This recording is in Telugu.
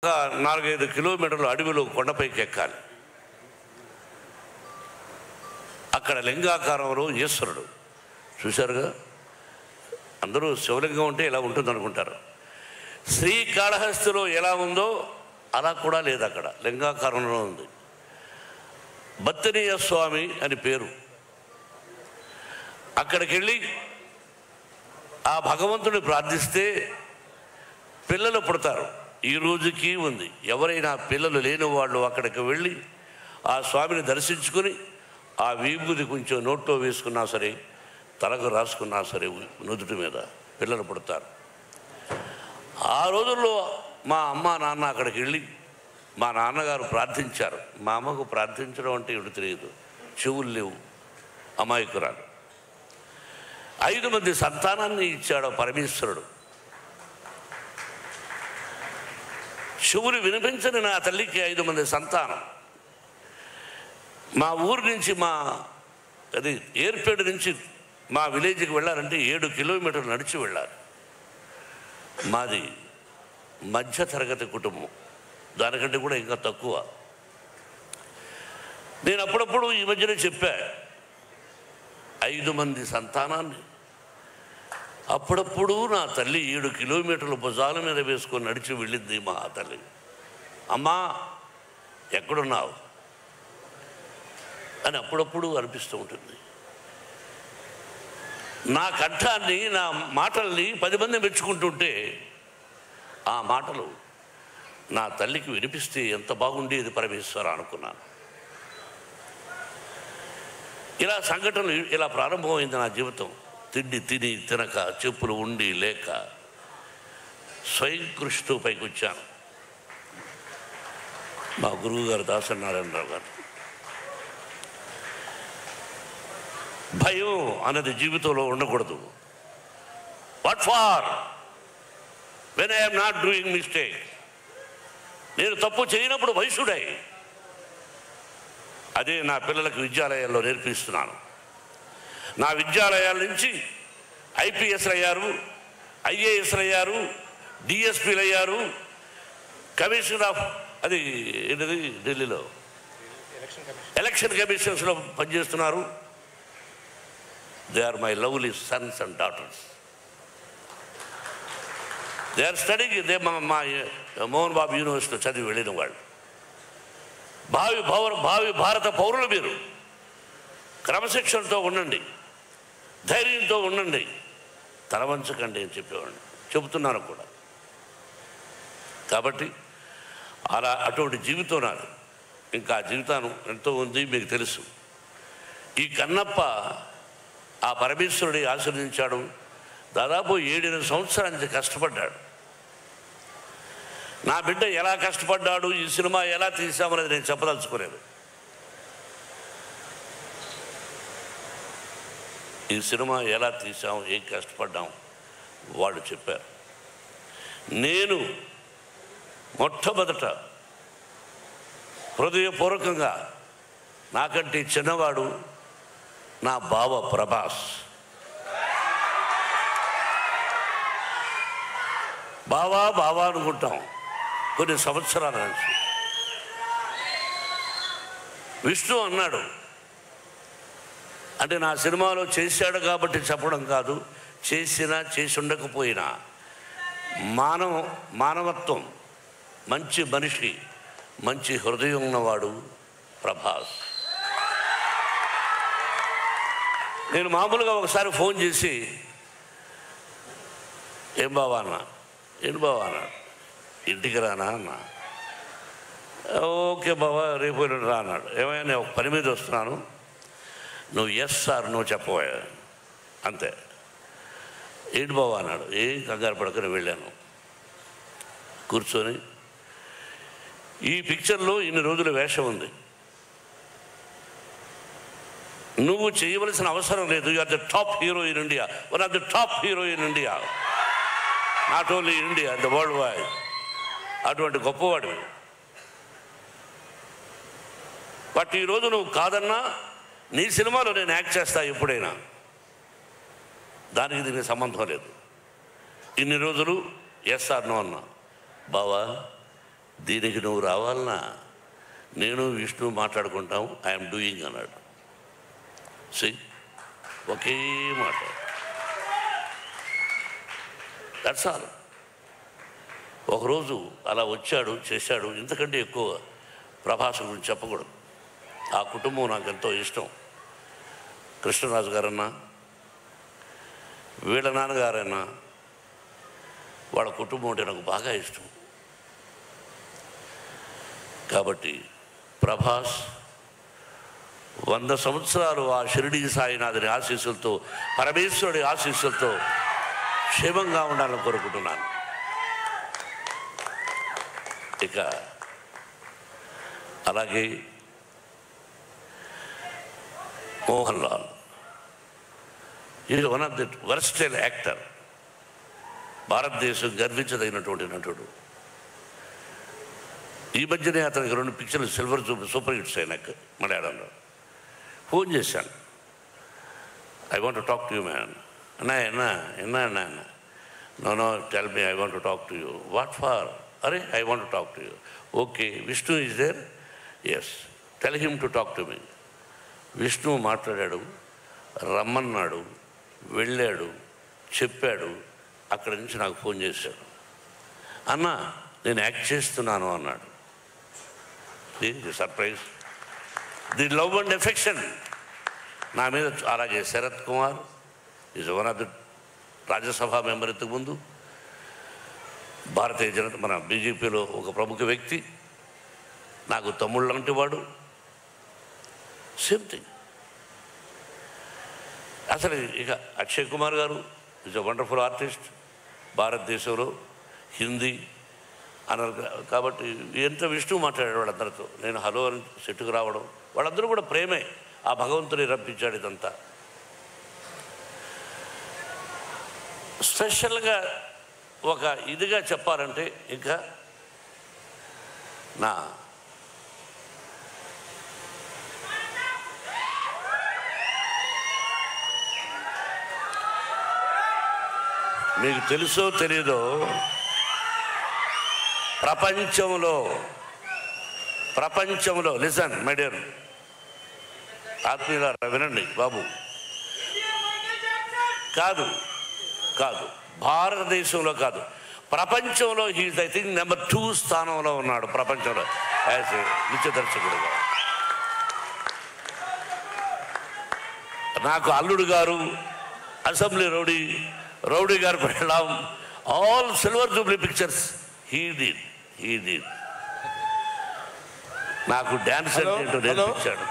4-5 కిలోమీటర్లు అడవిలో కొండపైకి ఎక్కాలి. అక్కడ లింగాకారంలో ఈశ్వరుడు చూశారుగా. అందరూ శివలింగం ఉంటే ఎలా ఉంటుంది అనుకుంటారు. శ్రీకాళహస్తిలో ఎలా ఉందో అలా కూడా లేదు, అక్కడ లింగాకారంలో ఉంది. బత్తనీయ స్వామి అని పేరు. అక్కడికి వెళ్ళి ఆ భగవంతుని ప్రార్థిస్తే పిల్లలు పుడతారు. ఈ రోజుకి ఉంది. ఎవరైనా పిల్లలు లేని వాళ్ళు అక్కడికి వెళ్ళి ఆ స్వామిని దర్శించుకుని ఆ విభూది కొంచెం నోట్లో వేసుకున్నా సరే, తలకు రాసుకున్నా సరే, నుదుటి మీద పిల్లలు పుడతారు. ఆ రోజుల్లో మా అమ్మ నాన్న అక్కడికి వెళ్ళి మా నాన్నగారు ప్రార్థించారు. మా అమ్మకు ప్రార్థించడం అంటే ఏమిటి తెలియదు, చెవులు లేవు, అమాయకురాలు. 5 మంది సంతానాన్ని ఇచ్చాడు పరమేశ్వరుడు. చెవులు వినిపించని నా తల్లికి 5 మంది సంతానం. మా ఊరు నుంచి అది ఏర్పేడు నుంచి మా విలేజ్కి వెళ్ళాలంటే 7 కిలోమీటర్లు నడిచి వెళ్ళాలి. మాది మధ్య తరగతి కుటుంబం, దానికంటే కూడా ఇంకా తక్కువ. నేను అప్పుడప్పుడు ఈ మధ్యనే చెప్పా, 5 మంది సంతానాన్ని అప్పుడప్పుడు నా తల్లి 7 కిలోమీటర్లు భుజాల మీద వేసుకొని నడిచి వెళ్ళింది మా తల్లి. అమ్మా ఎక్కడున్నావు అని అప్పుడప్పుడు అనిపిస్తూ ఉంటుంది. నా కంఠాన్ని, నా మాటల్ని 10 మంది మెచ్చుకుంటుంటే ఆ మాటలు నా తల్లికి వినిపిస్తే ఎంత బాగుండేది పరమేశ్వర అనుకున్నాను. ఇలా సంఘటనలు ఇలా ప్రారంభమైంది నా జీవితం. తిండి తిని తినక, చెప్పులు ఉండి లేక స్వయం కృషితో పైకి వచ్చాను. మా గురువు గారు దాసనారాయణరావు గారు, భయం అన్నది జీవితంలో ఉండకూడదు. What for when I'm not doing mistake. నేను తప్పు చేయనప్పుడు వయసుడై అదే నా పిల్లలకు విద్యాలయాల్లో నేర్పిస్తున్నాను. నా విద్యాలయాల నుంచి ఐపీఎస్లు అయ్యారు, ఐఏఎస్లు అయ్యారు, డిఎస్పీలు అయ్యారు, కమిషనర్ ఆఫ్ అది ఏంటిది ఢిల్లీలో ఎలక్షన్ కమిషన్స్లో పనిచేస్తున్నారు. They are my lovely sons and daughters. They are studying. మా మోహన్ బాబు యూనివర్సిటీలో చదివి వెళ్ళిన వాళ్ళు. భావి భారత పౌరులు మీరు. క్రమశిక్షణతో ఉండండి, ధైర్యంతో ఉండండి, తలవంచకండి అని చెప్పేవాడిని, చెబుతున్నాను కూడా. కాబట్టి అటువంటి జీవితం నాది. ఇంకా జీవితాన్ని ఎంతో ఉంది, మీకు తెలుసు. ఈ కన్నప్ప ఆ పరమేశ్వరుడి ఆశీర్వదించాడు. దాదాపు 7-8 సంవత్సరాల నుంచి కష్టపడ్డాడు. నా బిడ్డ ఎలా కష్టపడ్డాడు, ఈ సినిమా ఎలా తీసామనేది నేను చెప్పదలుచుకోలేదు. ఈ సినిమా ఎలా తీసాం, ఏం కష్టపడ్డాం వాళ్ళు చెప్పారు. నేను మొట్టమొదట హృదయపూర్వకంగా నాకంటే చిన్నవాడు నా బావ ప్రభాస్. బావా అనుకుంటాం కొన్ని సంవత్సరాల నుంచి. విష్ణు అన్నాడు అంటే నా సినిమాలో చేశాడు కాబట్టి చెప్పడం కాదు, చేసినా చేసి ఉండకపోయినా మానవత్వం, మంచి మనిషి, మంచి హృదయం ఉన్నవాడు ప్రభాస్. నేను మామూలుగా ఒకసారి ఫోన్ చేసి ఏం బావా అన్నా, ఇంటికి రానా అన్నా. ఓకే బావా రేపు రా అన్నాడు. ఏమైనా నేను ఒక పని మీద వస్తున్నాను, నువ్వు ఎస్ సార్ నువ్వు చెప్పబోయా అంతే. ఏంటి బావా అన్నాడు. ఏం కంగారు పడుకొని వెళ్ళాను. కూర్చొని ఈ పిక్చర్లో ఇన్ని రోజుల వేషం ఉంది, నువ్వు చేయవలసిన అవసరం లేదు. You are the top hero in India, one of the top hero in India, not only India, the world wide. అటువంటి గొప్పవాడివి. బట్ ఈరోజు నువ్వు కాదన్నా నీ సినిమాలో నేను యాక్ట్ చేస్తా ఎప్పుడైనా, దానికి దీనికి సంబంధం లేదు. ఇన్ని రోజులు ఎస్ ఆర్ నో అన్నా. బావా దీనికి నువ్వు రావాలన్నా నేను విష్ణు మాట్లాడుకుంటాం, ఐఎమ్ డూయింగ్ అన్నాడు. ఒకే మాట, దట్స్ ఆల్. ఒకరోజు అలా వచ్చాడు, చేశాడు. ఇంతకంటే ఎక్కువ ప్రభాస్ గురించి చెప్పకూడదు. ఆ కుటుంబం నాకు ఎంతో ఇష్టం. కృష్ణరాజు గారన్నా, వీళ్ళ నాన్నగారన్నా, వాళ్ళ కుటుంబం అంటే నాకు బాగా ఇష్టం. కాబట్టి ప్రభాస్ 100 సంవత్సరాలు ఆ షిరిడీ సాయినాథుని ఆశీస్సులతో, పరమేశ్వరుడి ఆశీస్సులతో క్షేమంగా ఉండాలని కోరుకుంటున్నాను. ఇక అలాగే Mohan Lal is one of the versatile actor. భారతదేశం గర్వించదగినటువంటి నటుడు. ఈ మధ్యనే అతనికి 2 పిక్చర్లు సిల్వర్ సూపర్ హిట్స్ అయినాక మలయాళంలో. ఫోన్ చేశాను, I want to talk to you man. అన్నా no tell me, I want to talk to you. What for? అరే I want to talk to you. Okay, Vishnu is there? Yes, tell him to talk to me. Vishnu మాట్లాడాడు, రమ్మన్నాడు, వెళ్ళాడు, చెప్పాడు. అక్కడి నుంచి నాకు ఫోన్ చేశాడు, అన్నా నేను యాక్ట్ చేస్తున్నాను అన్నాడు. దీనికి surprise, the love and affection నా మీద. అలాగే Sarath Kumar is one of the Rajya Sabha member. ఇంతకుముందు భారతీయ జనతా, మన బీజేపీలో ఒక ప్రముఖ వ్యక్తి, నాకు తమ్ముళ్ళు లాంటి వాడు. Same thing. అసలు ఇక అక్షయ్ కుమార్ గారు ఈజ్ అ వండర్ఫుల్ ఆర్టిస్ట్. భారతదేశంలో హిందీ అన్నారు కాబట్టి ఎంత విష్ణు మాట్లాడాడు వాళ్ళందరితో. నేను హలో అని సెట్టుకు రావడం, వాళ్ళందరూ కూడా ప్రేమే. ఆ భగవంతుని రప్పించాడు. ఇదంతా స్పెషల్గా ఒక ఇదిగా చెప్పాలంటే ఇంకా నా మీకు తెలుసో తెలీదో, ప్రపంచంలో లిసన్ మై డియర్ ఆత్మీయులారా, వినండి బాబు. కాదు భారతదేశంలో కాదు, ప్రపంచంలో హీజ్ ఐ థింక్ నెంబర్ 2 స్థానంలో ఉన్నాడు ప్రపంచంలో యాజ్ ఏ నృత్య దర్శకుడుగా. నాకు అల్లుడు గారు, అసెంబ్లీ రౌడీ గారు పెళ్ళాం, all silver Jubilee pictures he did. నాకు డ్యాన్స్ అంటే ఏంటో నేర్పించాడు.